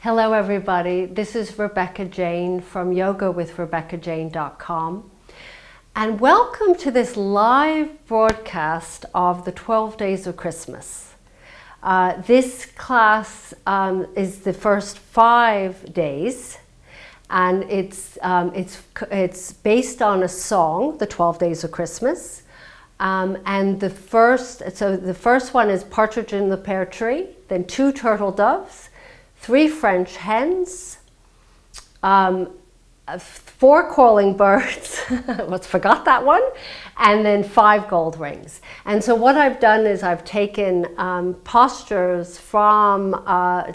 Hello everybody, this is Rebecca Jane from yogawithrebeccajane.com, and welcome to this live broadcast of the 12 Days of Christmas. This class is the first 5 days, and it's based on a song, the 12 Days of Christmas. And the first one is Partridge in the Pear Tree, then 2 turtle doves, 3 French hens, 4 calling birds, forgot that one, and then 5 gold rings. And so what I've done is I've taken postures from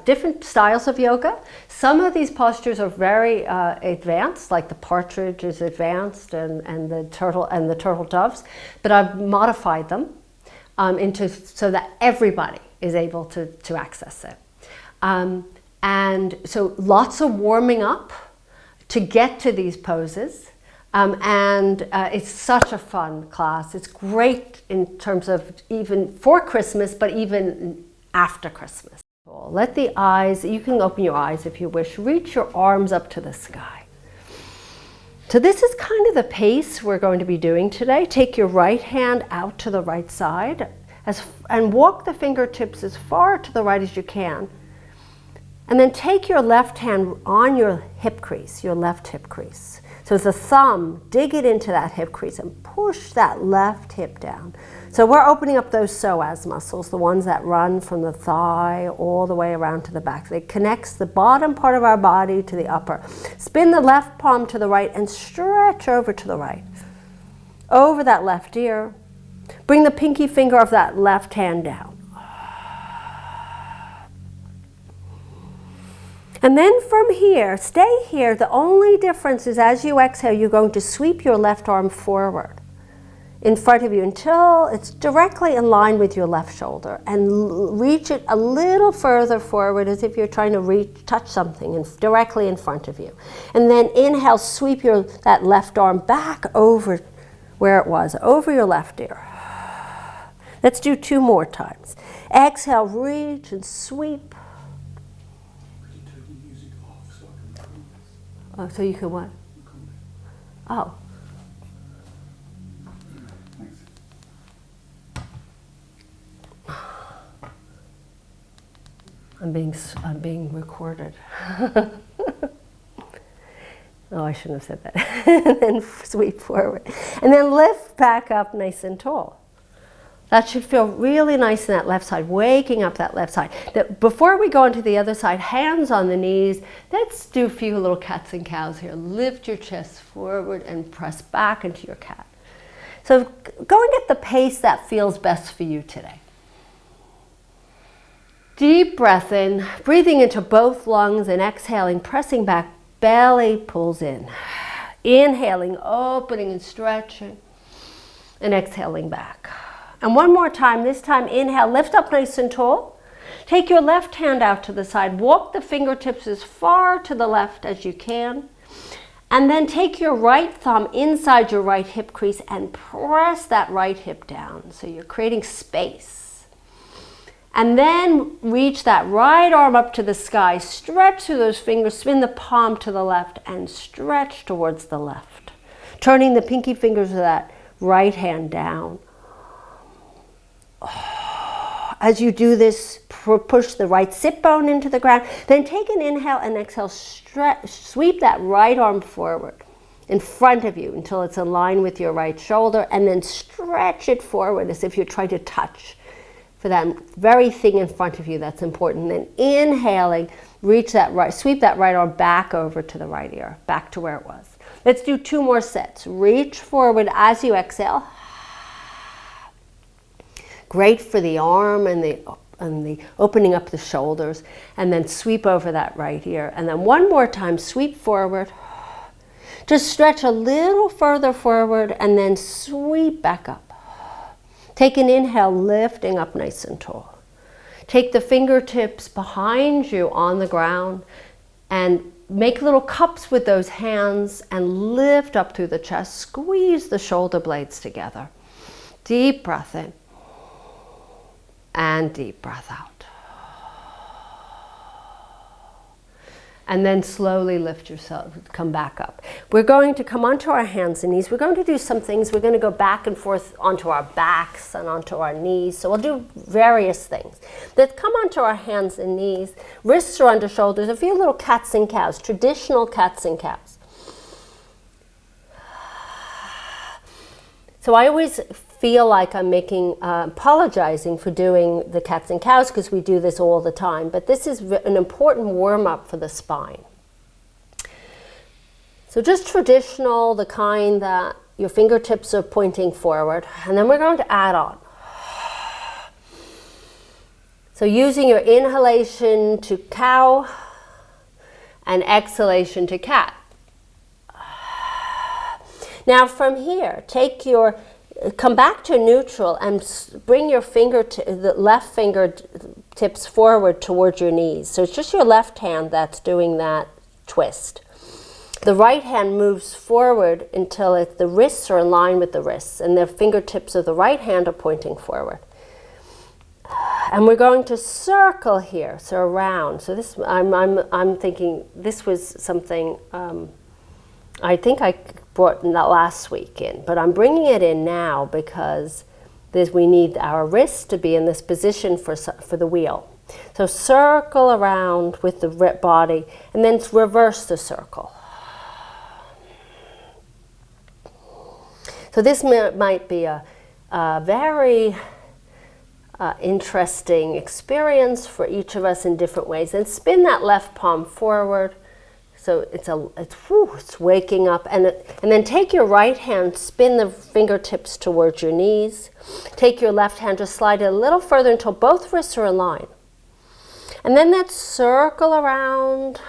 different styles of yoga. Some of these postures are very advanced, like the partridge is advanced and the turtle doves, but I've modified them so that everybody is able to access it. And so lots of warming up to get to these poses. It's such a fun class. It's great in terms of even for Christmas, but even after Christmas. Let the eyes, you can open your eyes if you wish, reach your arms up to the sky. So this is kind of the pace we're going to be doing today. Take your right hand out to the right side and walk the fingertips as far to the right as you can. And then take your left hand on your hip crease, your left hip crease. So as a thumb, dig it into that hip crease and push that left hip down. So we're opening up those psoas muscles, the ones that run from the thigh all the way around to the back. It connects the bottom part of our body to the upper. Spin the left palm to the right and stretch over to the right. Over that left ear. Bring the pinky finger of that left hand down. And then from here, stay here. The only difference is as you exhale, you're going to sweep your left arm forward in front of you until it's directly in line with your left shoulder, and reach it a little further forward as if you're trying to touch something directly in front of you. And then inhale, sweep that left arm back over where it was, over your left ear. Let's do 2 more times. Exhale, reach and sweep. Oh, so you can what? Oh. I'm being recorded. Oh, I shouldn't have said that. And then sweep forward. And then lift back up nice and tall. That should feel really nice in that left side, waking up that left side. Before we go into the other side, hands on the knees, let's do a few little cats and cows here. Lift your chest forward and press back into your cat. So going at the pace that feels best for you today. Deep breath in, breathing into both lungs and exhaling, pressing back, belly pulls in. Inhaling, opening and stretching, and exhaling back. And one more time, this time inhale, lift up nice and tall. Take your left hand out to the side, walk the fingertips as far to the left as you can. And then take your right thumb inside your right hip crease and press that right hip down. So you're creating space. And then reach that right arm up to the sky, stretch through those fingers, spin the palm to the left and stretch towards the left. Turning the pinky fingers of that right hand down. As you do this, push the right sit bone into the ground. Then take an inhale and exhale, sweep that right arm forward in front of you until it's in line with your right shoulder, and then stretch it forward as if you're trying to touch for that very thing in front of you that's important. Then inhaling, sweep that right arm back over to the right ear, back to where it was. Let's do 2 more sets. Reach forward as you exhale. Great for the arm and the opening up the shoulders, and then sweep over that right ear. And then one more time, sweep forward. Just stretch a little further forward and then sweep back up. Take an inhale, lifting up nice and tall. Take the fingertips behind you on the ground and make little cups with those hands and lift up through the chest. Squeeze the shoulder blades together. Deep breath in. And deep breath out. And then slowly lift yourself, come back up. We're going to come onto our hands and knees. We're going to do some things. We're going to go back and forth onto our backs and onto our knees. So we'll do various things. Let's come onto our hands and knees. Wrists are under shoulders. A few little cats and cows, traditional cats and cows. So I always feel like I'm apologizing for doing the cats and cows because we do this all the time, but this is an important warm-up for the spine. So just traditional, the kind that your fingertips are pointing forward, and then we're going to add on. So using your inhalation to cow and exhalation to cat. Now from here, come back to neutral and bring your the left fingertips forward towards your knees. So it's just your left hand that's doing that twist. The right hand moves forward until the wrists are in line with the wrists, and the fingertips of the right hand are pointing forward. And we're going to circle here, so around. So this, I'm thinking this was something. I think I brought that last week in, but I'm bringing it in now because we need our wrists to be in this position for the wheel. So circle around with the body and then reverse the circle. So this might be a very interesting experience for each of us in different ways. And spin that left palm forward. So it's waking up, and then take your right hand, spin the fingertips towards your knees. Take your left hand, just slide it a little further until both wrists are aligned. And then that circle around,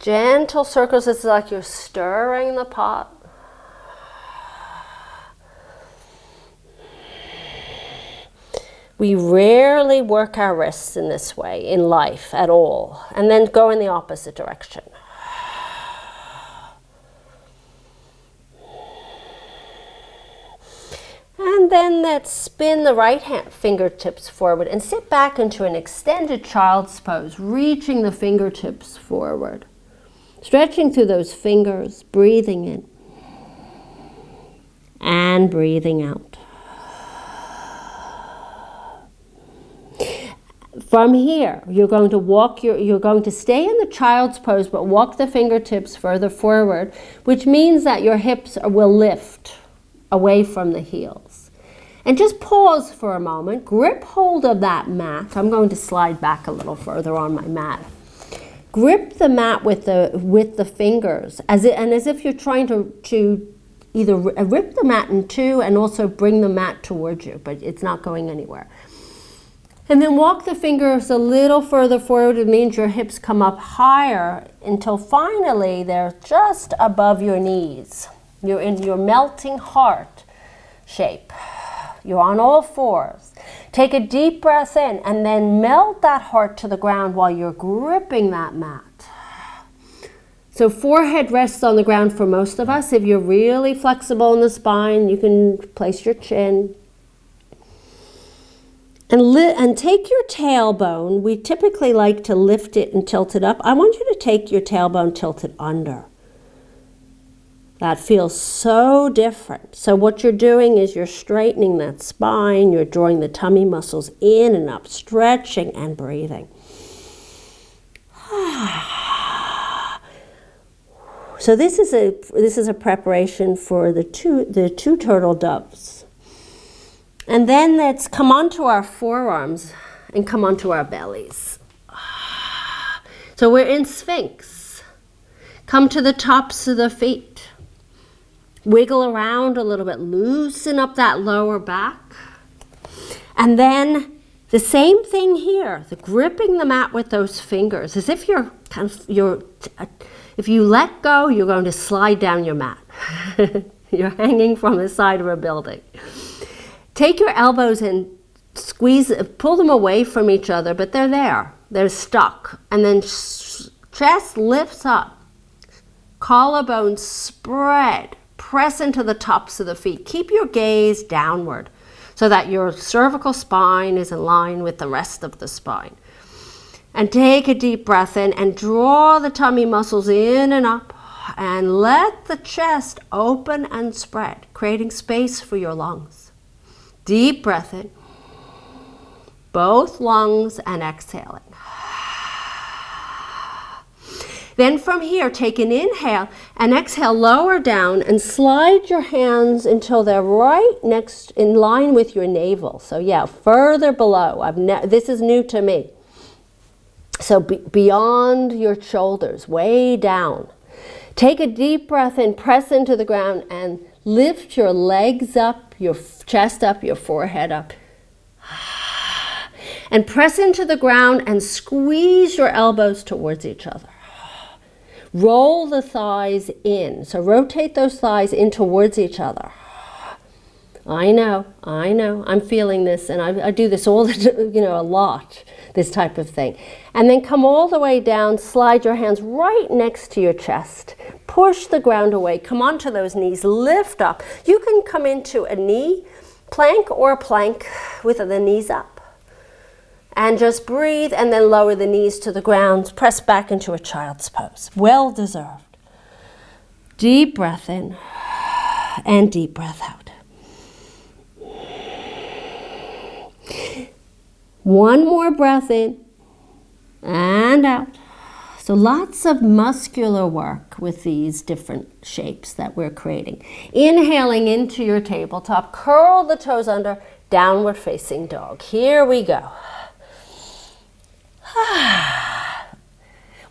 gentle circles. It's like you're stirring the pot. We rarely work our wrists in this way in life at all. And then go in the opposite direction. And then let's spin the right hand fingertips forward and sit back into an extended child's pose, reaching the fingertips forward. Stretching through those fingers, breathing in and breathing out. From here, you're going to stay in the child's pose, but walk the fingertips further forward, which means that your hips will lift away from the heels. And just pause for a moment, grip hold of that mat. I'm going to slide back a little further on my mat. Grip the mat with the fingers, as if you're trying to either rip the mat in two and also bring the mat towards you, but it's not going anywhere. And then walk the fingers a little further forward. It means your hips come up higher until finally they're just above your knees. You're in your melting heart shape. You're on all fours. Take a deep breath in and then melt that heart to the ground while you're gripping that mat. So forehead rests on the ground for most of us. If you're really flexible in the spine, you can place your chin. And take your tailbone. We typically like to lift it and tilt it up. I want you to take your tailbone tilted under. That feels so different. So what you're doing is you're straightening that spine. You're drawing the tummy muscles in and up, stretching and breathing. So this is a preparation for the two turtle doves. And then let's come onto our forearms and come onto our bellies. So we're in Sphinx. Come to the tops of the feet. Wiggle around a little bit. Loosen up that lower back. And then the same thing here. The gripping the mat with those fingers. As if if you let go, you're going to slide down your mat. You're hanging from the side of a building. Take your elbows and pull them away from each other, but they're there. They're stuck. And then chest lifts up. Collarbones spread. Press into the tops of the feet. Keep your gaze downward so that your cervical spine is in line with the rest of the spine. And take a deep breath in and draw the tummy muscles in and up. And let the chest open and spread, creating space for your lungs. Deep breath in, both lungs, and exhaling. Then from here, take an inhale and exhale, lower down and slide your hands until they're right next, in line with your navel. So yeah, further below. This is new to me. So beyond your shoulders, way down. Take a deep breath in, press into the ground, and lift your legs up, your chest up, your forehead up. And press into the ground and squeeze your elbows towards each other. Roll the thighs in. So rotate those thighs in towards each other. I know. I'm feeling this, and I do this all the, a lot, this type of thing. And then come all the way down, slide your hands right next to your chest. Push the ground away, come onto those knees, lift up. You can come into a knee plank or a plank with the knees up. And just breathe and then lower the knees to the ground. Press back into a child's pose. Well deserved. Deep breath in and deep breath out. One more breath in and out. So lots of muscular work with these different shapes that we're creating. Inhaling into your tabletop, curl the toes under, downward facing dog. Here we go.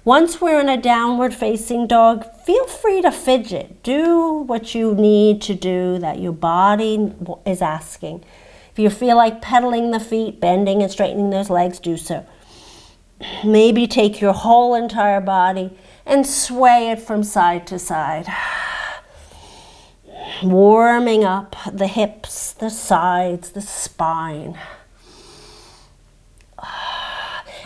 Once we're in a downward facing dog, feel free to fidget. Do what you need to do that your body is asking. If you feel like pedaling the feet, bending and straightening those legs, do so. Maybe take your whole entire body and sway it from side to side. Warming up the hips, the sides, the spine.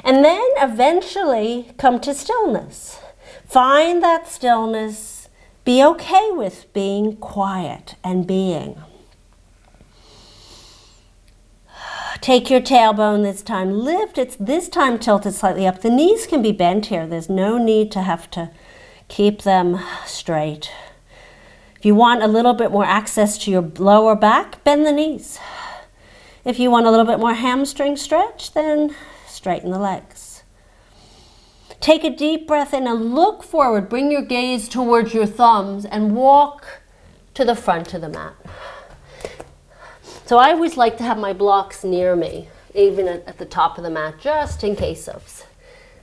And then eventually come to stillness. Find that stillness. Be okay with being quiet and being. Take your tailbone this time, lift it, this time tilted slightly up. The knees can be bent here. There's no need to have to keep them straight. If you want a little bit more access to your lower back, bend the knees. If you want a little bit more hamstring stretch, then straighten the legs. Take a deep breath in and look forward. Bring your gaze towards your thumbs and walk to the front of the mat. So I always like to have my blocks near me, even at the top of the mat, just in case of.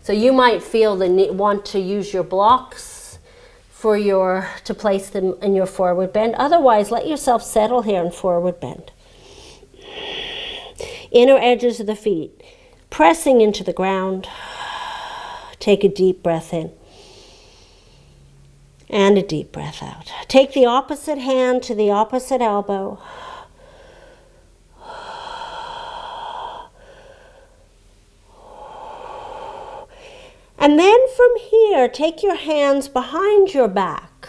So you might feel the need, want to use your blocks to place them in your forward bend. Otherwise, let yourself settle here in forward bend. Inner edges of the feet, pressing into the ground. Take a deep breath in and a deep breath out. Take the opposite hand to the opposite elbow. And then from here, take your hands behind your back.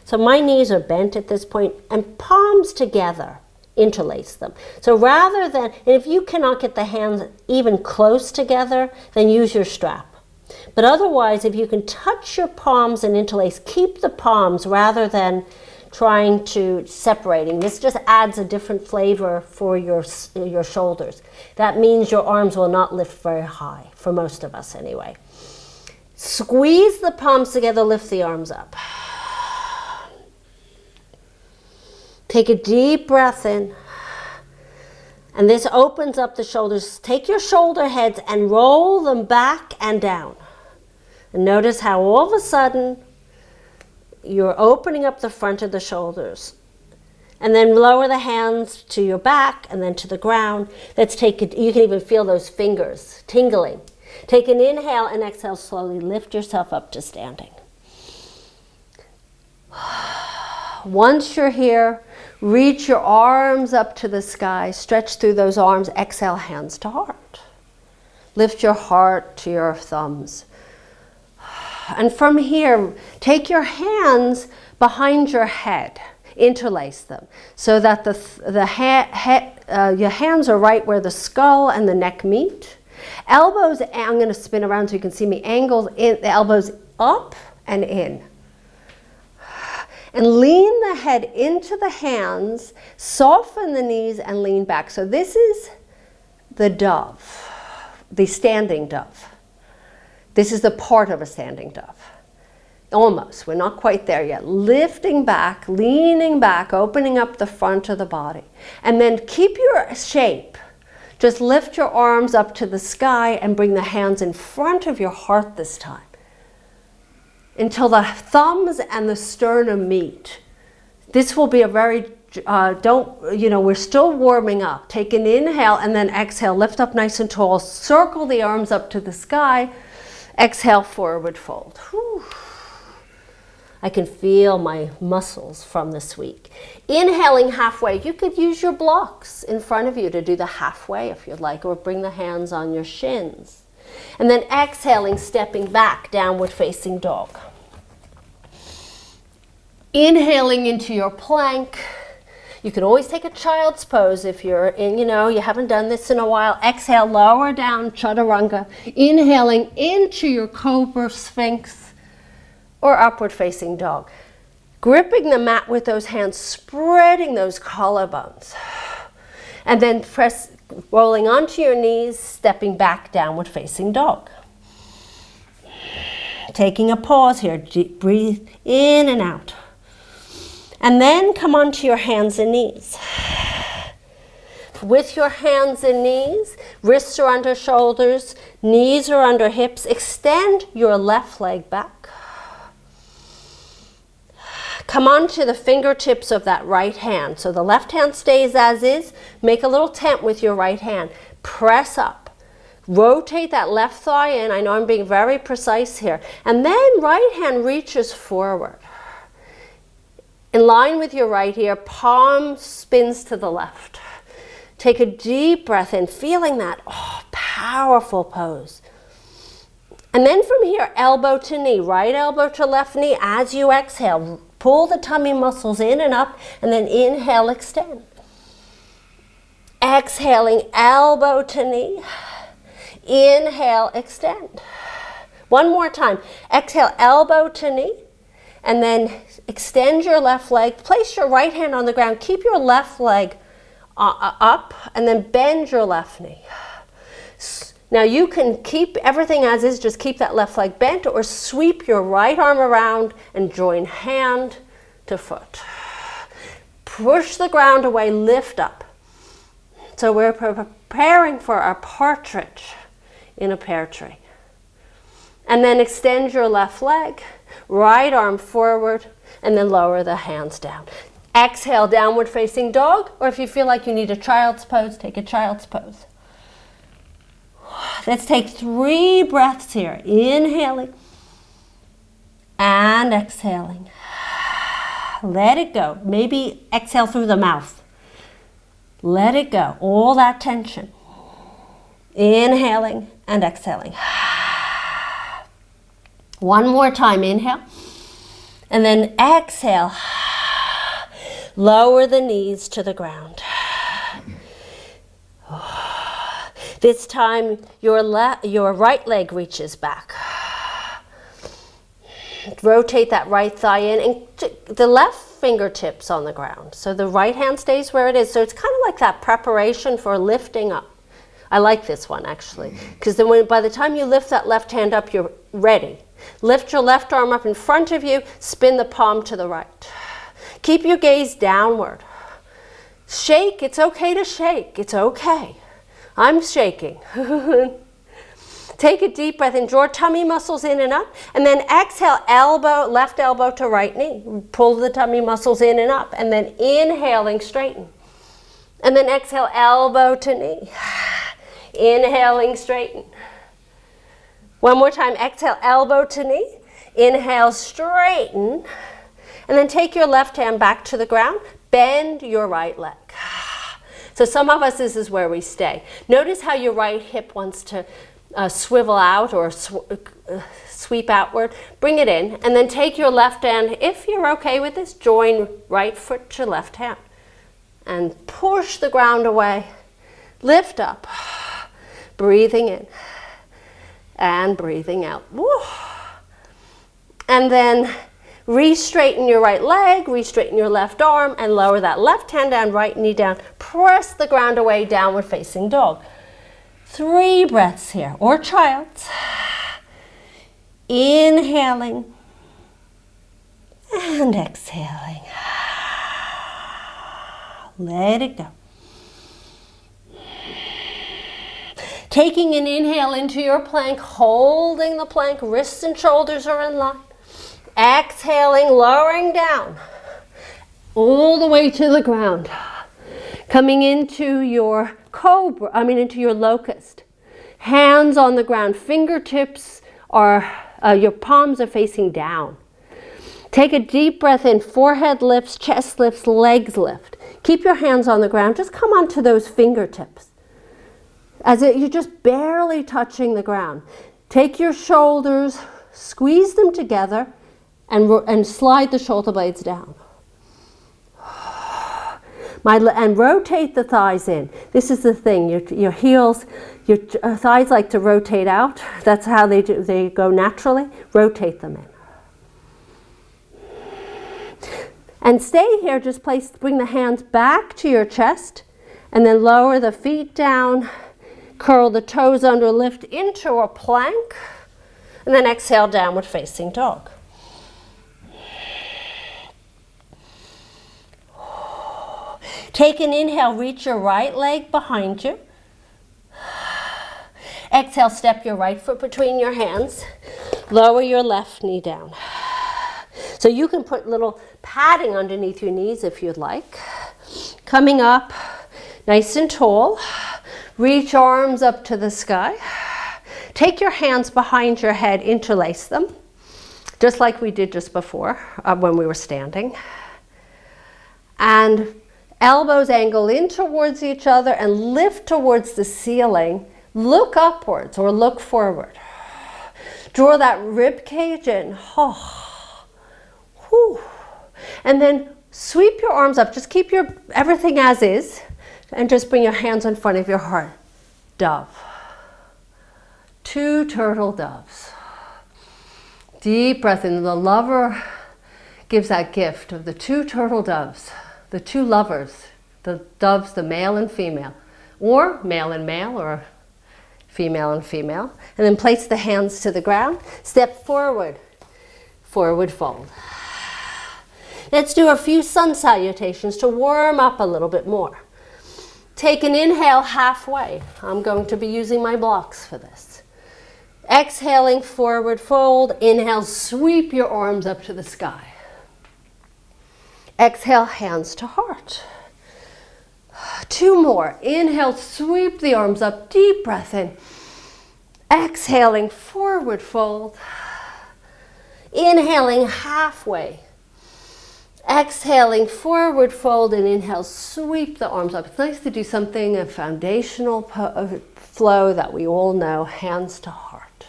So my knees are bent at this point, and palms together, interlace them. So rather than, and if you cannot get the hands even close together, then use your strap. But otherwise, if you can touch your palms and interlace, keep the palms rather than trying to separating. This just adds a different flavor for your shoulders. That means your arms will not lift very high, for most of us anyway. Squeeze the palms together, lift the arms up. Take a deep breath in. And this opens up the shoulders. Take your shoulder heads and roll them back and down. And notice how all of a sudden you're opening up the front of the shoulders. And then lower the hands to your back and then to the ground. Let's take it, you can even feel those fingers tingling. Take an inhale and exhale slowly. Lift yourself up to standing. Once you're here, reach your arms up to the sky. Stretch through those arms. Exhale, hands to heart. Lift your heart to your thumbs. And from here, take your hands behind your head. Interlace them so that your hands are right where the skull and the neck meet. Elbows, I'm going to spin around so you can see me, angles in, the elbows up and in. And lean the head into the hands, soften the knees and lean back. So this is the dove, the standing dove. This is the part of a standing dove. Almost, we're not quite there yet. Lifting back, leaning back, opening up the front of the body. And then keep your shape. Just lift your arms up to the sky and bring the hands in front of your heart this time, until the thumbs and the sternum meet. This will be a very, we're still warming up. Take an inhale and then exhale, lift up nice and tall, circle the arms up to the sky, exhale, forward fold. Whew. I can feel my muscles from this week. Inhaling halfway, you could use your blocks in front of you to do the halfway if you'd like, or bring the hands on your shins. And then exhaling, stepping back, downward facing dog. Inhaling into your plank. You can always take a child's pose if you're in, you haven't done this in a while. Exhale, lower down, chaturanga. Inhaling into your cobra, sphinx, or upward facing dog. Gripping the mat with those hands, spreading those collarbones. And then rolling onto your knees, stepping back, downward facing dog. Taking a pause here, breathe in and out. And then come onto your hands and knees. With your hands and knees, wrists are under shoulders, knees are under hips, extend your left leg back. Come onto the fingertips of that right hand. So the left hand stays as is. Make a little tent with your right hand. Press up. Rotate that left thigh in. I know I'm being very precise here. And then right hand reaches forward. In line with your right ear, palm spins to the left. Take a deep breath in, feeling that powerful pose. And then from here, elbow to knee, right elbow to left knee as you exhale. Pull the tummy muscles in and up, and then inhale, extend. Exhaling, elbow to knee. Inhale, extend. One more time. Exhale, elbow to knee, and then extend your left leg. Place your right hand on the ground. Keep your left leg up, and then bend your left knee. Now you can keep everything as is, just keep that left leg bent, or sweep your right arm around and join hand to foot. Push the ground away, lift up. So we're preparing for our partridge in a pear tree. And then extend your left leg, right arm forward, and then lower the hands down. Exhale, downward facing dog, or if you feel like you need a child's pose, take a child's pose. Let's take 3 breaths here. Inhaling and exhaling. Let it go. Maybe exhale through the mouth. Let it go. All that tension. Inhaling and exhaling. One more time. Inhale. And then exhale. Lower the knees to the ground. This time, your right leg reaches back. Rotate that right thigh in, and the left fingertips on the ground. So the right hand stays where it is. So it's kind of like that preparation for lifting up. I like this one, actually, because then by the time you lift that left hand up, you're ready. Lift your left arm up in front of you, spin the palm to the right. Keep your gaze downward. Shake, it's okay to shake, it's okay. I'm shaking. Take a deep breath and draw tummy muscles in and up, and then exhale, left elbow to right knee. Pull the tummy muscles in and up, and then inhaling, straighten. And then exhale, elbow to knee. Inhaling, straighten. One more time, exhale, elbow to knee. Inhale, straighten. And then take your left hand back to the ground. Bend your right leg. So some of us, this is where we stay. Notice how your right hip wants to swivel out or sweep outward. Bring it in, and then take your left hand. If you're okay with this, join right foot to left hand. And push the ground away. Lift up. Breathing in and breathing out. Woo. And then re-straighten your right leg, re-straighten your left arm, and lower that left hand down, right knee down. Press the ground away, downward facing dog. 3 breaths here, or child's. Inhaling and exhaling. Let it go. Taking an inhale into your plank, holding the plank, wrists and shoulders are in line. Exhaling, lowering down, all the way to the ground. Coming into your cobra, into your locust. Hands on the ground, fingertips are, your palms are facing down. Take a deep breath in, forehead lifts, chest lifts, legs lift. Keep your hands on the ground, just come onto those fingertips. As if you're just barely touching the ground. Take your shoulders, squeeze them together, and slide the shoulder blades down. And rotate the thighs in. This is the thing, your heels, your thighs like to rotate out. That's how they go naturally. Rotate them in. And stay here, just bring the hands back to your chest, and then lower the feet down, curl the toes under, lift into a plank, and then exhale, downward facing dog. Take an inhale, reach your right leg behind you. Exhale, step your right foot between your hands. Lower your left knee down. So you can put little padding underneath your knees if you'd like. Coming up, nice and tall. Reach arms up to the sky. Take your hands behind your head, interlace them, just like we did just before when we were standing. And elbows angle in towards each other and lift towards the ceiling. Look upwards or look forward. Draw that rib cage in. Oh. Whew. And then sweep your arms up. Just keep everything as is. And just bring your hands in front of your heart. Dove. 2 turtle doves. Deep breath in. The lover gives that gift of the 2 turtle doves. The 2 lovers. The doves, the male and female. Or male and male, or female and female. And then place the hands to the ground. Step forward. Forward fold. Let's do a few sun salutations to warm up a little bit more. Take an inhale halfway. I'm going to be using my blocks for this. Exhaling, forward fold. Inhale, sweep your arms up to the sky. Exhale, hands to heart. 2 more. Inhale, sweep the arms up. Deep breath in. Exhaling, forward fold. Inhaling, halfway. Exhaling, forward fold, and inhale, sweep the arms up. It's nice to do something, a foundational flow that we all know, hands to heart.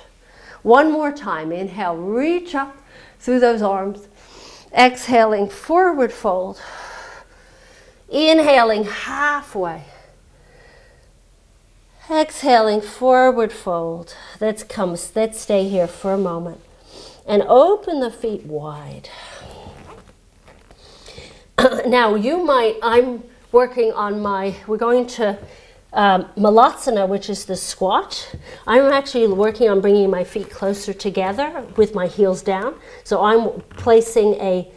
1 more time. Inhale, reach up through those arms. Exhaling, forward fold. Inhaling, halfway. Exhaling, forward fold. Let's stay here for a moment. And open the feet wide. Now I'm working on we're going to Malasana, which is the squat. I'm actually working on bringing my feet closer together with my heels down. So I'm placing a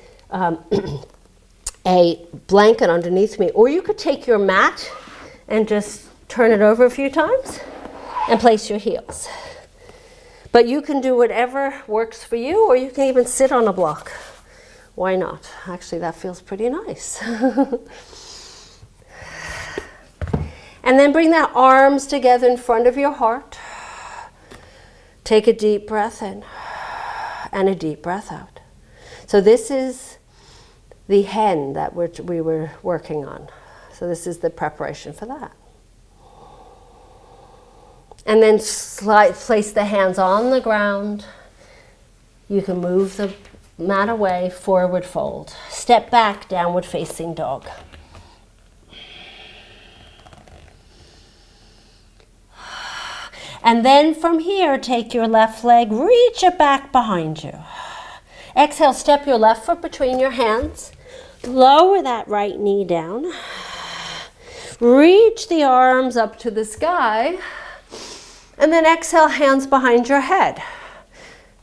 blanket underneath me. Or you could take your mat and just turn it over a few times and place your heels. But you can do whatever works for you, or you can even sit on a block. Why not? Actually, that feels pretty nice. And then bring the arms together in front of your heart. Take a deep breath in and a deep breath out. So this is the hen that we were working on. So this is the preparation for that. And then place the hands on the ground. You can move the mat away, forward fold. Step back, downward facing dog. And then from here, take your left leg, reach it back behind you. Exhale, step your left foot between your hands. Lower that right knee down. Reach the arms up to the sky. And then exhale, hands behind your head.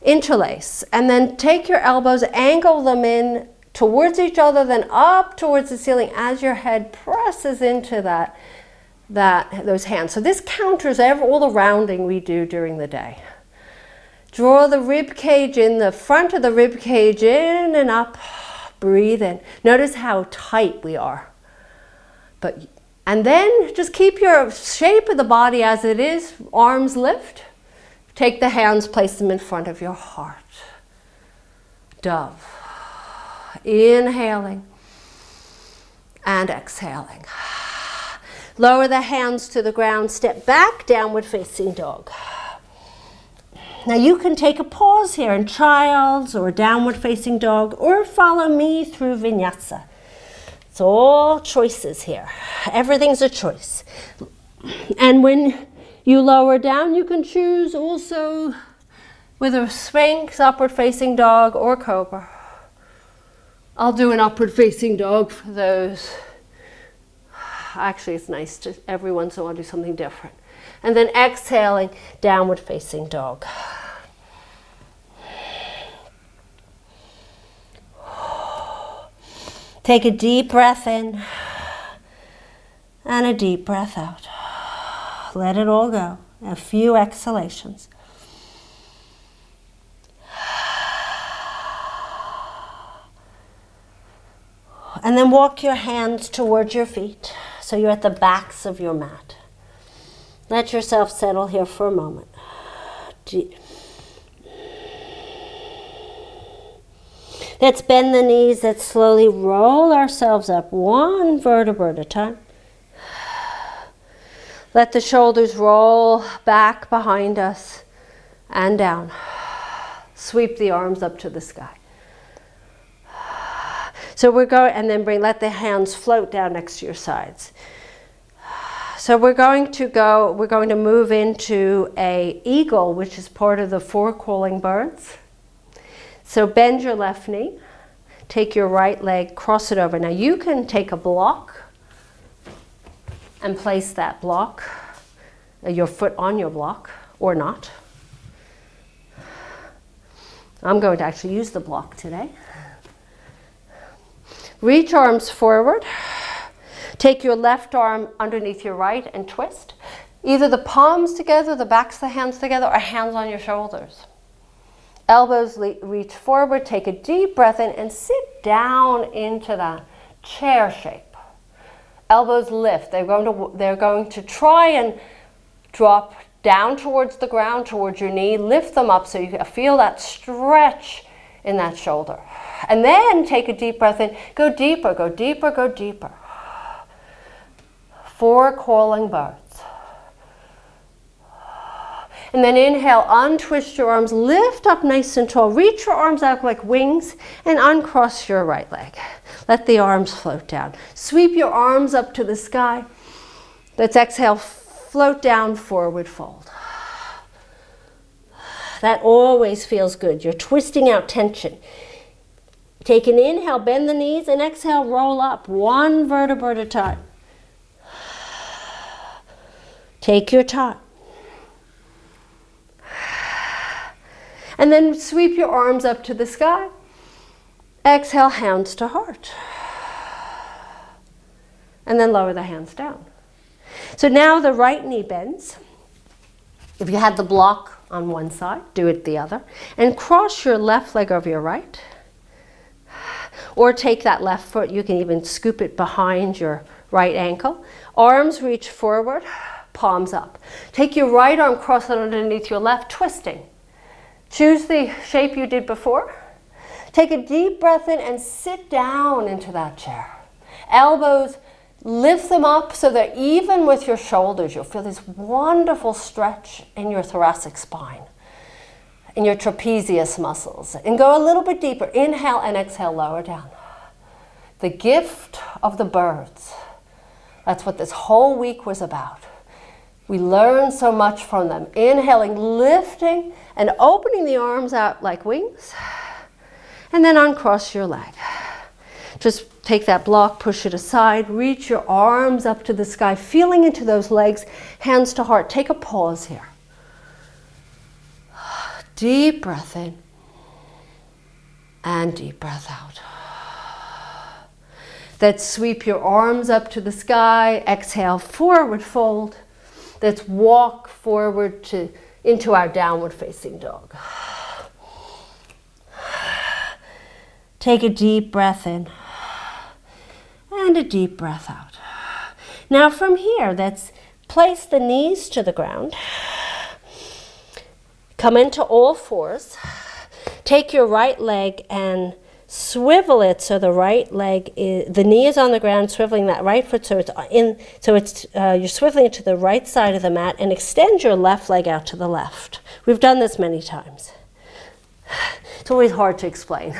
Interlace. And then take your elbows, angle them in towards each other, then up towards the ceiling as your head presses into those hands. So this counters all the rounding we do during the day. Draw the rib cage in, the front of the rib cage in and up. Breathe in. Notice how tight we are. And then just keep your shape of the body as it is. Arms lift. Take the hands, place them in front of your heart. Dove. Inhaling and exhaling. Lower the hands to the ground. Step back, downward facing dog. Now you can take a pause here in child's or downward facing dog, or follow me through vinyasa. It's all choices here. Everything's a choice. And when you lower down, you can choose also whether Sphinx, upward facing dog, or cobra. I'll do an upward facing dog for those. Actually, it's nice to every once in a while do something different. And then exhaling, downward facing dog. Take a deep breath in and a deep breath out. Let it all go. A few exhalations. And then walk your hands towards your feet so you're at the backs of your mat. Let yourself settle here for a moment. Let's bend the knees. Let's slowly roll ourselves up one vertebra at a time. Let the shoulders roll back behind us and down. Sweep the arms up to the sky. So we're going, and then let the hands float down next to your sides. So we're going to move into a eagle, which is part of the 4 crawling birds. So bend your left knee, take your right leg, cross it over. Now you can take a block and place that block, your foot on your block, or not. I'm going to actually use the block today. Reach arms forward. Take your left arm underneath your right and twist. Either the palms together, the backs of the hands together, or hands on your shoulders. Elbows reach forward. Take a deep breath in and sit down into that chair shape. Elbows lift. They're going to try and drop down towards the ground, towards your knee. Lift them up so you feel that stretch in that shoulder. And then take a deep breath in. Go deeper, go deeper, go deeper. 4 crawling birds. And then inhale, untwist your arms, lift up nice and tall. Reach your arms out like wings and uncross your right leg. Let the arms float down. Sweep your arms up to the sky. Let's exhale, float down, forward fold. That always feels good. You're twisting out tension. Take an inhale, bend the knees, and exhale, roll up, 1 vertebra at a time. Take your time. And then sweep your arms up to the sky. Exhale, hands to heart. And then lower the hands down. So now the right knee bends. If you had the block on one side, do it the other. And cross your left leg over your right. Or take that left foot, you can even scoop it behind your right ankle. Arms reach forward, palms up. Take your right arm, cross it underneath your left, twisting. Choose the shape you did before. Take a deep breath in and sit down into that chair. Elbows, lift them up so they're even with your shoulders. You'll feel this wonderful stretch in your thoracic spine, in your trapezius muscles. And go a little bit deeper. Inhale and exhale, lower down. The gift of the birds. That's what this whole week was about. We learn so much from them. Inhaling, lifting, and opening the arms out like wings. And then uncross your leg. Just take that block, push it aside, reach your arms up to the sky, feeling into those legs, hands to heart. Take a pause here. Deep breath in and deep breath out. Let's sweep your arms up to the sky. Exhale, forward fold. Let's walk forward into our downward facing dog. Take a deep breath in and a deep breath out. Now from here, let's place the knees to the ground. Come into all fours. Take your right leg and swivel it so the right leg is, the knee is on the ground, swiveling that right foot so it's in, so it's you're swiveling it to the right side of the mat, and extend your left leg out to the left. We've done this many times. It's always hard to explain.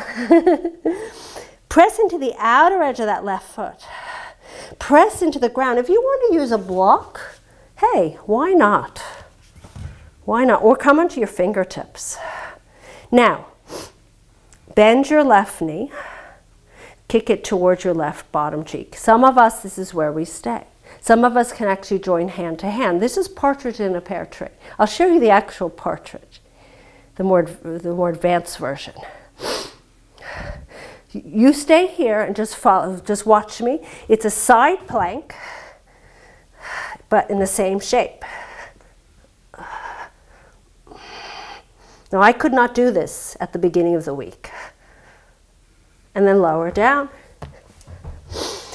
Press into the outer edge of that left foot. Press into the ground. If you want to use a block, hey, why not? Why not? Or come onto your fingertips. Now, bend your left knee, kick it towards your left bottom cheek. Some of us, this is where we stay. Some of us can actually join hand to hand. This is Partridge in a Pear tree. I'll show you the actual Partridge, the more advanced version. You stay here and just follow, just watch me. It's a side plank, but in the same shape. Now, I could not do this at the beginning of the week. And then lower down.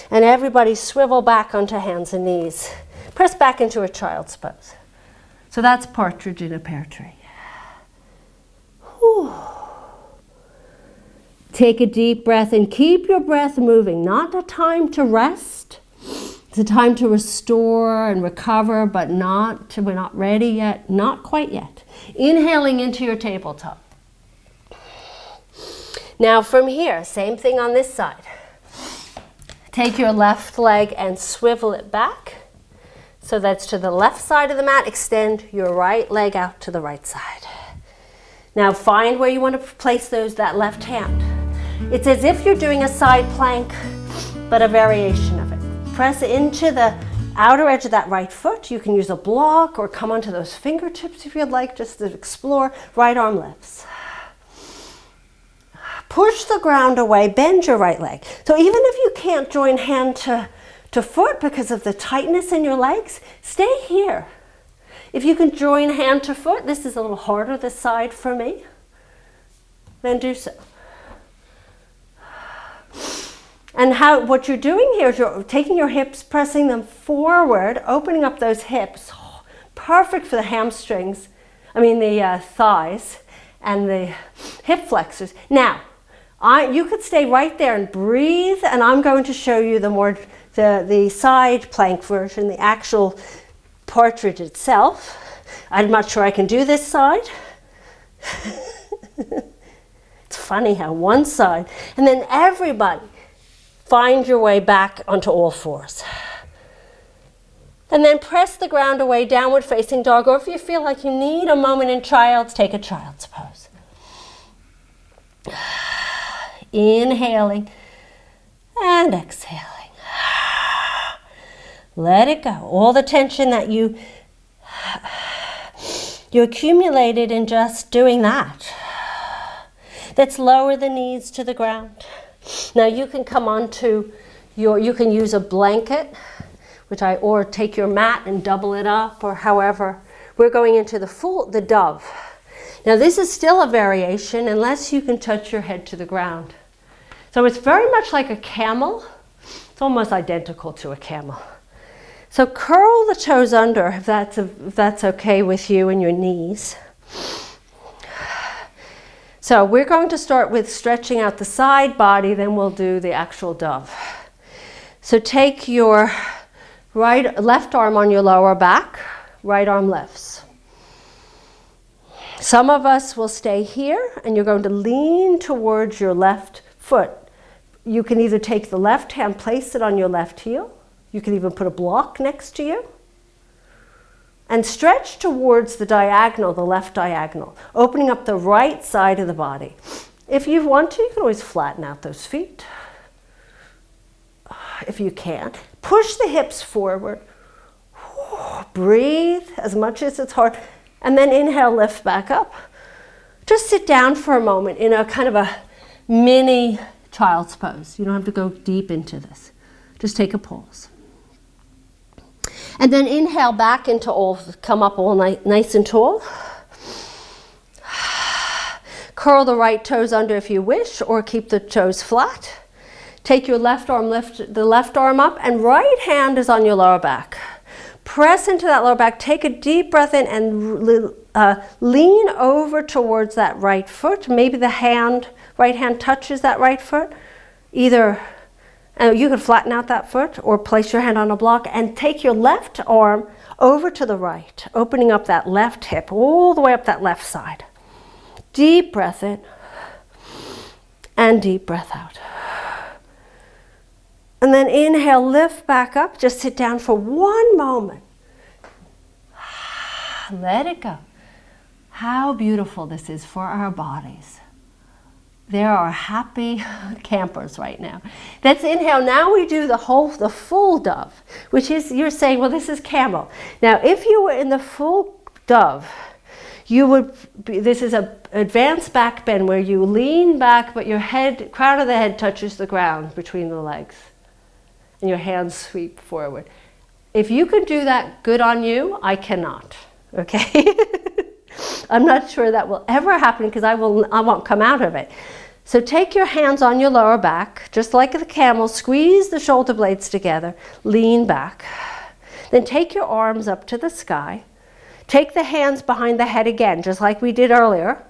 And everybody swivel back onto hands and knees. Press back into a child's pose. So that's Partridge in a Pear tree. Whew. Take a deep breath and keep your breath moving. Not a time to rest. It's a time to restore and recover, but we're not ready yet, not quite yet. Inhaling into your tabletop. Now from here, same thing on this side. Take your left leg and swivel it back. So that's to the left side of the mat. Extend your right leg out to the right side. Now find where you want to place that left hand. It's as if you're doing a side plank, but a variation of it. Press into the outer edge of that right foot. You can use a block or come onto those fingertips if you'd like, just to explore. Right arm lifts. Push the ground away, bend your right leg. So even if you can't join hand to foot because of the tightness in your legs, stay here. If you can join hand to foot, this is a little harder this side for me, then do so. And what you're doing here is you're taking your hips, pressing them forward, opening up those hips. Oh, perfect for the hamstrings, the thighs and the hip flexors. Now, you could stay right there and breathe, and I'm going to show you the side plank version, the actual Partridge itself. I'm not sure I can do this side. It's funny how one side, and then everybody, find your way back onto all fours. And then press the ground away, downward facing dog, or if you feel like you need a moment in child's, take a child's pose. Inhaling and exhaling. Let it go. All the tension that you accumulated in just doing that. Let's lower the knees to the ground. Now you can come onto you can use a blanket, or take your mat and double it up, or however. We're going into the dove. Now this is still a variation unless you can touch your head to the ground. So it's very much like a camel. It's almost identical to a camel. So curl the toes under if that's okay with you and your knees. So we're going to start with stretching out the side body, then we'll do the actual dove. So take your left arm on your lower back, right arm lifts. Some of us will stay here, and you're going to lean towards your left foot. You can either take the left hand, place it on your left heel. You can even put a block next to you. And stretch towards the diagonal, the left diagonal, opening up the right side of the body. If you want to, you can always flatten out those feet. If you can. Push the hips forward. Breathe as much as it's hard. And then inhale, lift back up. Just sit down for a moment in a kind of a mini child's pose. You don't have to go deep into this. Just take a pause. And then inhale back into all, come up all nice and tall. Curl the right toes under if you wish, or keep the toes flat. Take your left arm, lift the left arm up, and right hand is on your lower back. Press into that lower back, take a deep breath in, and lean over towards that right foot. Maybe the right hand touches that right foot. Either you can flatten out that foot or place your hand on a block and take your left arm over to the right, opening up that left hip all the way up that left side. Deep breath in and deep breath out. And then inhale, lift back up, just sit down for one moment. Let it go. How beautiful this is for our bodies. There are happy campers right now. That's inhale. Now we do the full dove, which is, you're saying, well, this is camel. Now, if you were in the full dove, this is an advanced back bend where you lean back, but your crown of the head touches the ground between the legs. And your hands sweep forward. If you could do that, good on you. I cannot, okay? I'm not sure that will ever happen because I won't come out of it. So take your hands on your lower back, just like the camel, squeeze the shoulder blades together, lean back. Then take your arms up to the sky. Take the hands behind the head again, just like we did earlier.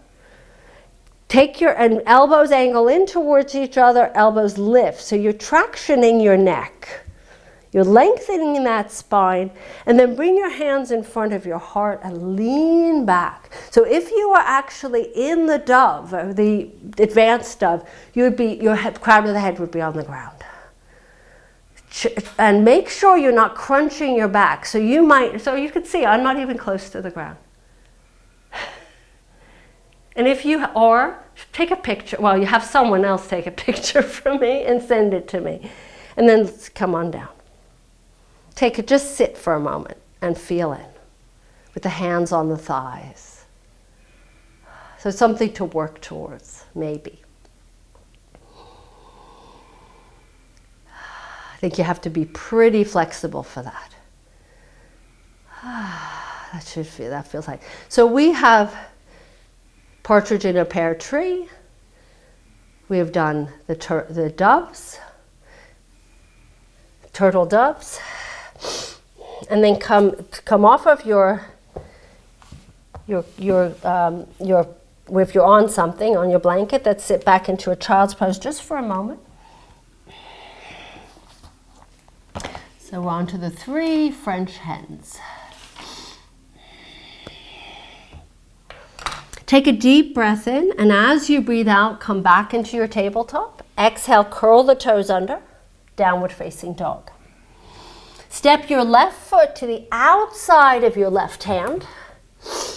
Take and elbows angle in towards each other, elbows lift. So you're tractioning your neck. You're lengthening that spine, and then bring your hands in front of your heart and lean back. So if you are actually in the dove, or the advanced dove, your crown of the head would be on the ground. And make sure you're not crunching your back. So you can see I'm not even close to the ground. And if you are, take a picture. Well, you have someone else take a picture from me and send it to me. And then come on down. Just sit for a moment and feel it with the hands on the thighs. So something to work towards, maybe. I think you have to be pretty flexible for that. That feels like. So we have partridge in a pear tree. We have done the doves, turtle doves, and then come off of if you're on something, on your blanket, then sit back into a child's pose just for a moment. So we're on to the 3 French hens. Take a deep breath in, and as you breathe out, come back into your tabletop. Exhale, curl the toes under, downward facing dog. Step your left foot to the outside of your left hand.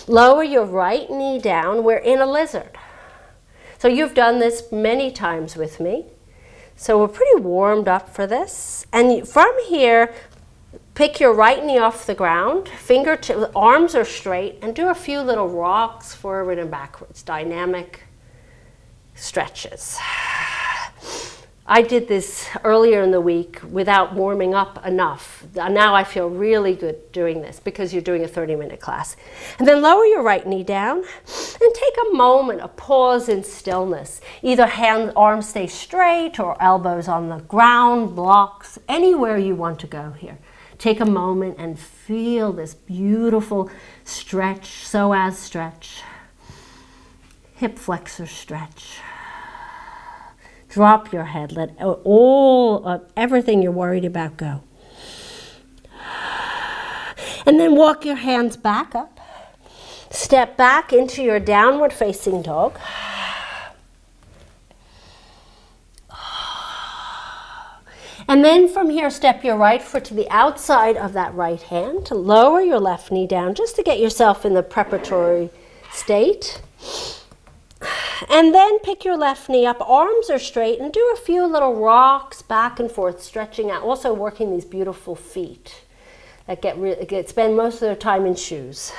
Lower your right knee down. We're in a lizard. So you've done this many times with me. So we're pretty warmed up for this. And from here, pick your right knee off the ground, arms are straight, and do a few little rocks forward and backwards, dynamic stretches. I did this earlier in the week without warming up enough. Now I feel really good doing this because you're doing a 30-minute class. And then lower your right knee down and take a moment, a pause in stillness. Either arms stay straight or elbows on the ground, blocks, anywhere you want to go here. Take a moment and feel this beautiful stretch, psoas stretch, hip flexor stretch. Drop your head, let all of everything you're worried about go. And then walk your hands back up. Step back into your downward facing dog. And then from here, step your right foot to the outside of that right hand to lower your left knee down just to get yourself in the preparatory state. And then pick your left knee up, arms are straight, and do a few little rocks back and forth, stretching out, also working these beautiful feet that spend most of their time in shoes.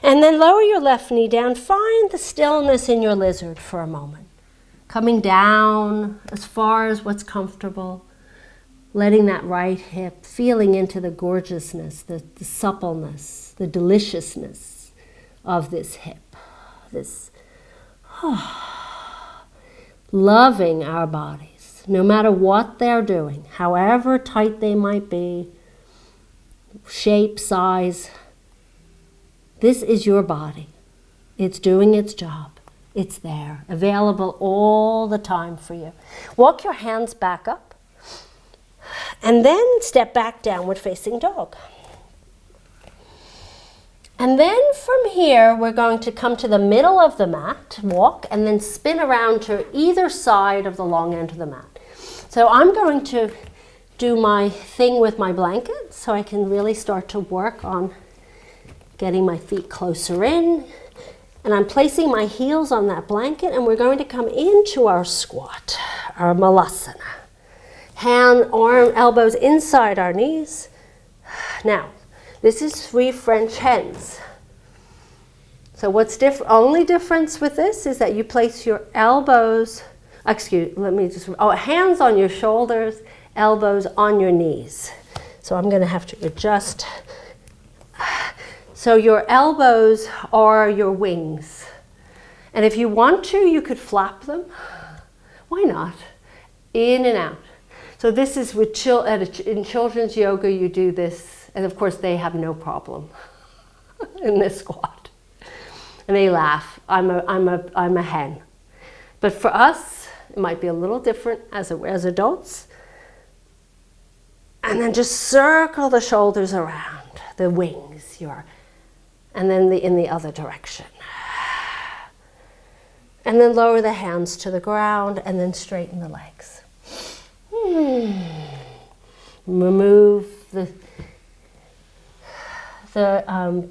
And then lower your left knee down. Find the stillness in your lizard for a moment. Coming down as far as what's comfortable. Letting that right hip, feeling into the gorgeousness, the suppleness, the deliciousness of this hip. Loving our bodies, no matter what they're doing, however tight they might be, shape, size. This is your body. It's doing its job. It's there, available all the time for you. Walk your hands back up and then step back, downward facing dog. And then from here, we're going to come to the middle of the mat, walk, and then spin around to either side of the long end of the mat. So I'm going to do my thing with my blanket so I can really start to work on getting my feet closer in, and I'm placing my heels on that blanket, and we're going to come into our squat, our malasana. Hand, arm, elbows inside our knees. Now, this is 3 French hens. So what's only difference with this is that you place your elbows, hands on your shoulders, elbows on your knees. So I'm going to have to adjust. So your elbows are your wings. And if you want to, you could flap them. Why not? In and out. So this is with in children's yoga, you do this. And of course, they have no problem in this squat. And they laugh. I'm a hen. But for us, it might be a little different as adults. And then just circle the shoulders around, the wings, and then in the other direction. And then lower the hands to the ground and then straighten the legs. Remove the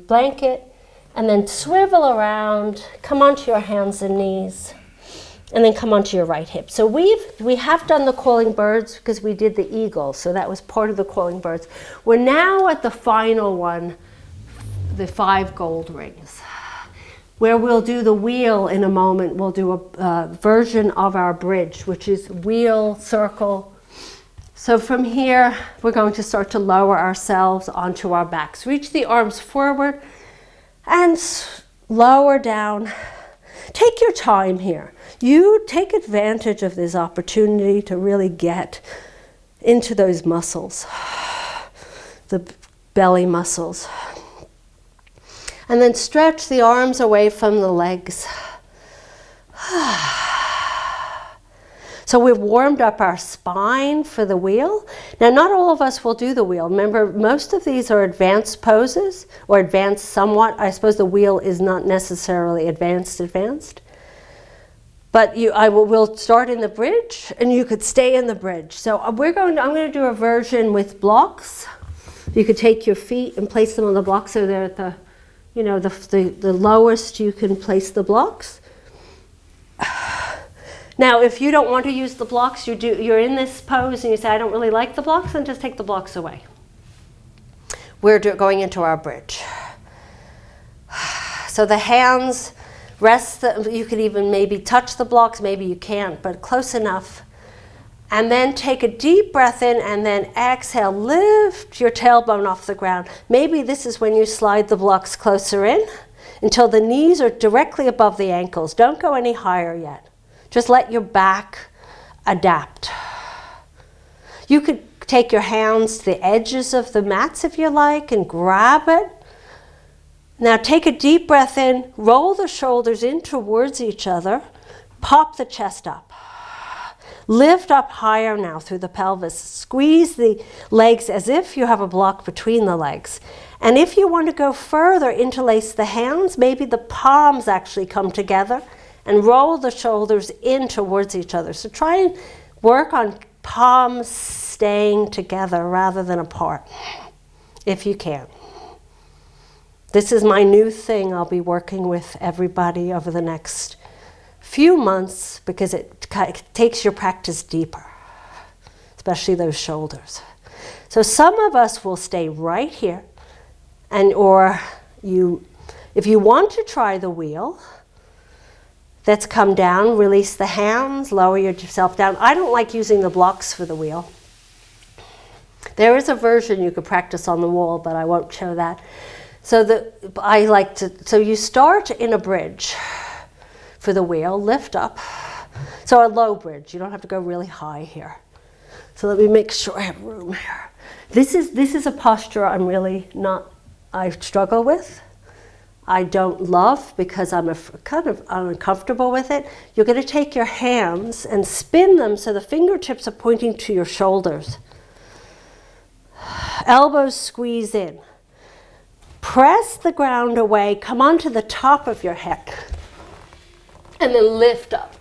blanket and then swivel around, come onto your hands and knees, and then come onto your right hip. So we have done the calling birds because we did the eagle, so that was part of the calling birds. We're now at the final one, the 5 gold rings, where we'll do the wheel in a moment. We'll do a version of our bridge, which is wheel, circle. So from here, we're going to start to lower ourselves onto our backs. Reach the arms forward and lower down. Take your time here. You take advantage of this opportunity to really get into those muscles, the belly muscles. And then stretch the arms away from the legs. So we've warmed up our spine for the wheel. Now, not all of us will do the wheel. Remember, most of these are advanced poses, or advanced somewhat. I suppose the wheel is not necessarily advanced. But we'll start in the bridge, and you could stay in the bridge. So I'm going to do a version with blocks. You could take your feet and place them on the blocks so they're at the lowest you can place the blocks. Now, if you don't want to use the blocks, you're in this pose and you say, I don't really like the blocks, then just take the blocks away. We're going into our bridge. So the hands rest, you could even maybe touch the blocks, maybe you can't, but close enough. And then take a deep breath in and then exhale, lift your tailbone off the ground. Maybe this is when you slide the blocks closer in until the knees are directly above the ankles. Don't go any higher yet. Just let your back adapt. You could take your hands to the edges of the mats if you like and grab it. Now take a deep breath in, roll the shoulders in towards each other, pop the chest up. Lift up higher now through the pelvis. Squeeze the legs as if you have a block between the legs. And if you want to go further, interlace the hands. Maybe the palms actually come together and roll the shoulders in towards each other. So try and work on palms staying together rather than apart, if you can. This is my new thing I'll be working with everybody over the next few months because it takes your practice deeper, especially those shoulders. So some of us will stay right here, and if you want to try the wheel, let's come down, release the hands, lower yourself down. I don't like using the blocks for the wheel. There is a version you could practice on the wall, but I won't show that. So you start in a bridge for the wheel, lift up. So a low bridge, you don't have to go really high here. So let me make sure I have room here. This is a posture I struggle with. I don't love because I'm kind of uncomfortable with it. You're going to take your hands and spin them so the fingertips are pointing to your shoulders. Elbows squeeze in. Press the ground away, come onto the top of your head, and then lift up.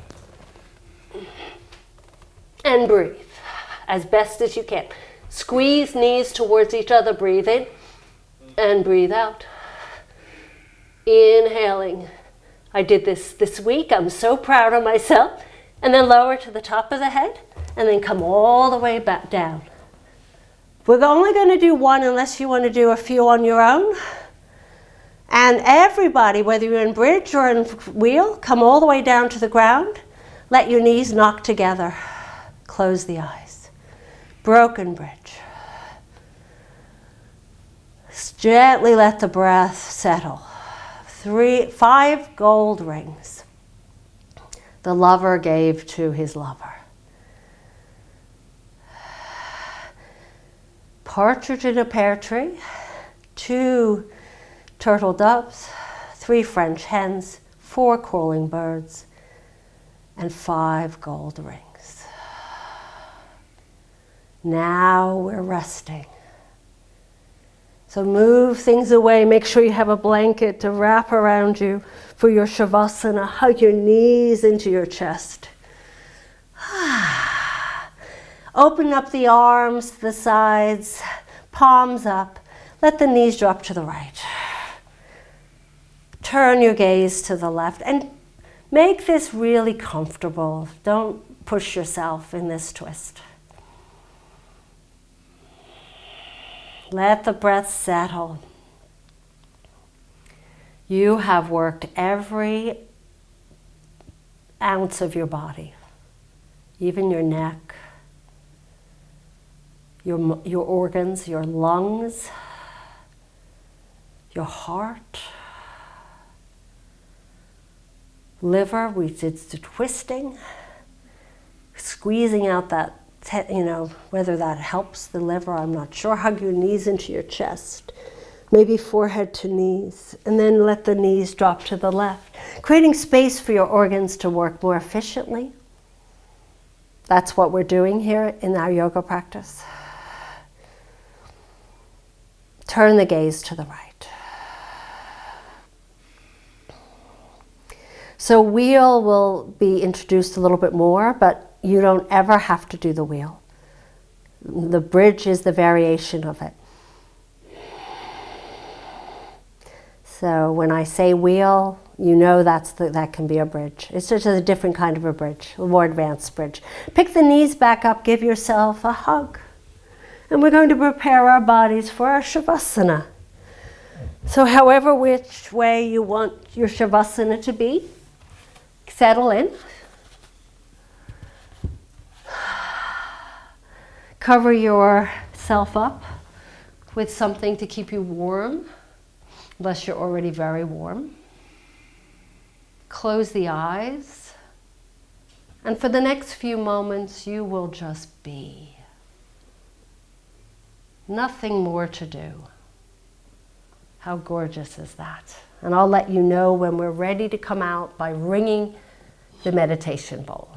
And breathe as best as you can. Squeeze knees towards each other, breathe in, and breathe out. Inhaling. I did this week, I'm so proud of myself. And then lower to the top of the head, and then come all the way back down. We're only going to do one unless you want to do a few on your own. And everybody, whether you're in bridge or in wheel, come all the way down to the ground. Let your knees knock together. Close the eyes. Broken bridge. Gently let the breath settle. 5 gold rings the lover gave to his lover. Partridge in a pear tree, 2 turtle doves, 3 French hens, 4 calling birds, and 5 gold rings. Now we're resting. So move things away. Make sure you have a blanket to wrap around you for your Savasana. Hug your knees into your chest. Open up the arms, the sides, palms up. Let the knees drop to the right. Turn your gaze to the left and make this really comfortable. Don't push yourself in this twist. Let the breath settle. You have worked every ounce of your body, even your neck, your organs, your lungs, your heart, liver. We did the twisting, squeezing out that, whether that helps the liver, I'm not sure. Hug your knees into your chest, maybe forehead to knees, and then let the knees drop to the left, creating space for your organs to work more efficiently. That's what we're doing here in our yoga practice. Turn the gaze to the right. So wheel will be introduced a little bit more, but you don't ever have to do the wheel. The bridge is the variation of it. So when I say wheel, you know that can be a bridge. It's just a different kind of a bridge, a more advanced bridge. Pick the knees back up, give yourself a hug. And we're going to prepare our bodies for our Savasana. So however which way you want your Savasana to be, settle in. Cover yourself up with something to keep you warm, unless you're already very warm. Close the eyes. And for the next few moments, you will just be. Nothing more to do. How gorgeous is that? And I'll let you know when we're ready to come out by ringing the meditation bowl.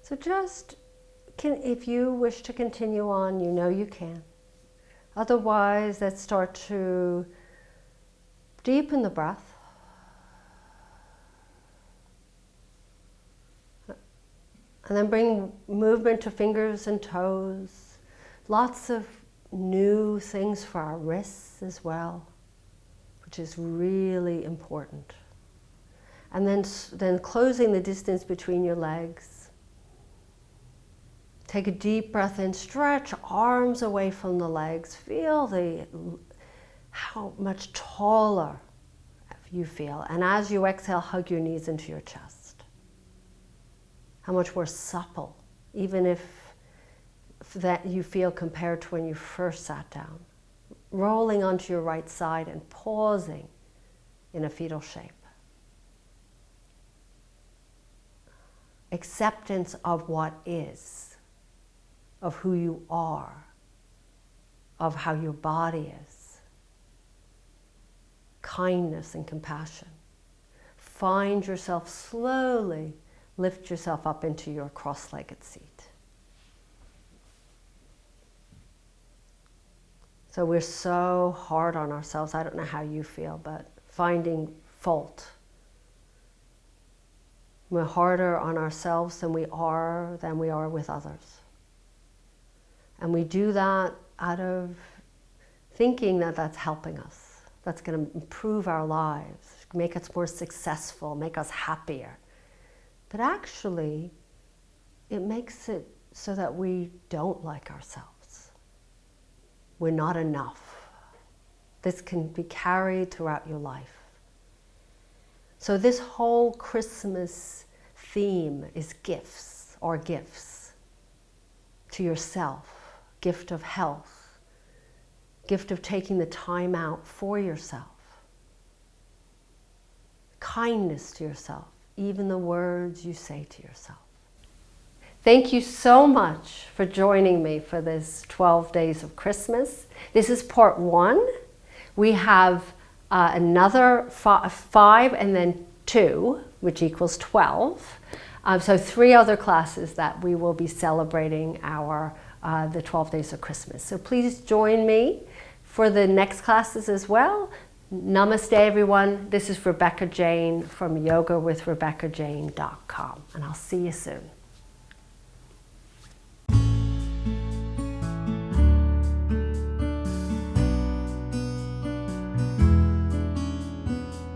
So just, if you wish to continue on, you know you can. Otherwise, let's start to deepen the breath. And then bring movement to fingers and toes. Lots of new things for our wrists as well, which is really important. And then closing the distance between your legs. Take a deep breath in, stretch arms away from the legs. Feel how much taller you feel. And as you exhale, hug your knees into your chest. How much more supple, even if that you feel compared to when you first sat down. Rolling onto your right side and pausing in a fetal shape. Acceptance of what is, of who you are, of how your body is. Kindness and compassion. Find yourself slowly, lift yourself up into your cross-legged seat. So we're so hard on ourselves. I don't know how you feel, but finding fault. We're harder on ourselves than we are with others. And we do that out of thinking that that's helping us. That's going to improve our lives, make us more successful, make us happier. But actually, it makes it so that we don't like ourselves. We're not enough. This can be carried throughout your life. So this whole Christmas theme is gifts to yourself. Gift of health, gift of taking the time out for yourself. Kindness to yourself, even the words you say to yourself. Thank you so much for joining me for this 12 days of Christmas. This is part 1. We have another 5 and then 2, which equals 12. So 3 other classes that we will be celebrating the 12 days of Christmas. So please join me for the next classes as well. Namaste, everyone. This is Rebecca Jane from yogawithrebeccajane.com, and I'll see you soon.